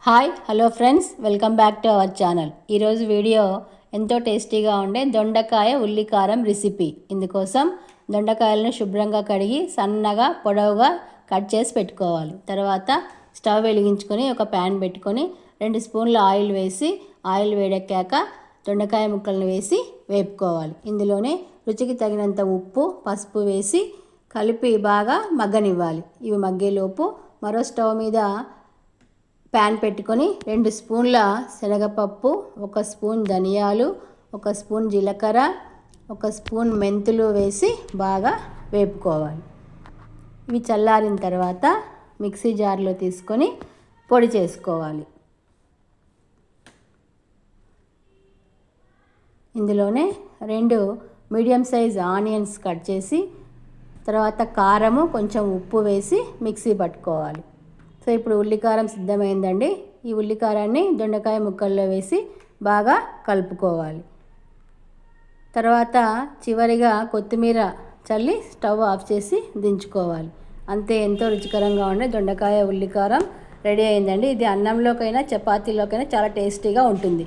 Hi hello friends, welcome back to our channel. ఈరోజు video ఎంతో టేస్టీగా ఉండే దొండకాయ ఉల్లికారం రెసిపీ. ఇందుకోసం దొండకాయలను శుభ్రంగా కడిగి సన్నగా పొడవుగా కట్ చేసి పెట్టుకోవాలి. తర్వాత స్టవ్ వెలిగించుకొని ఒక ప్యాన్ పెట్టుకొని 2 స్పూన్ల ఆయిల్ వేసి, ఆయిల్ వేడెక్కాక దొండకాయ ముక్కలను వేసి వేపుకోవాలి. ఇందులోనే రుచికి తగినంత ఉప్పు, పసుపు వేసి కలిపి బాగా మగ్గనివ్వాలి. ఇవి మగ్గేలోపు మరో స్టవ్ మీద ప్యాన్ పెట్టుకొని 2 స్పూన్ల శనగపప్పు, 1 స్పూన్ ధనియాలు, 1 స్పూన్ జీలకర్ర, 1 స్పూన్ మెంతులు వేసి బాగా వేపుకోవాలి. ఇవి చల్లారిన తర్వాత మిక్సీ జార్లో తీసుకొని పొడి చేసుకోవాలి. ఇందులోనే 2 మీడియం సైజ్ ఆనియన్స్ కట్ చేసి, తర్వాత కారము, కొంచెం ఉప్పు వేసి మిక్సీ పట్టుకోవాలి. సో ఇప్పుడు ఉల్లికారం సిద్ధమైందండి. ఈ ఉల్లికారాన్ని దొండకాయ ముక్కల్లో వేసి బాగా కలుపుకోవాలి. తర్వాత చివరిగా కొత్తిమీర చల్లి స్టవ్ ఆఫ్ చేసి దించుకోవాలి. అంతే, ఎంతో రుచికరంగా ఉండే దొండకాయ ఉల్లికారం రెడీ అయిందండి. ఇది అన్నంలోకైనా చపాతీలోకైనా చాలా టేస్టీగా ఉంటుంది.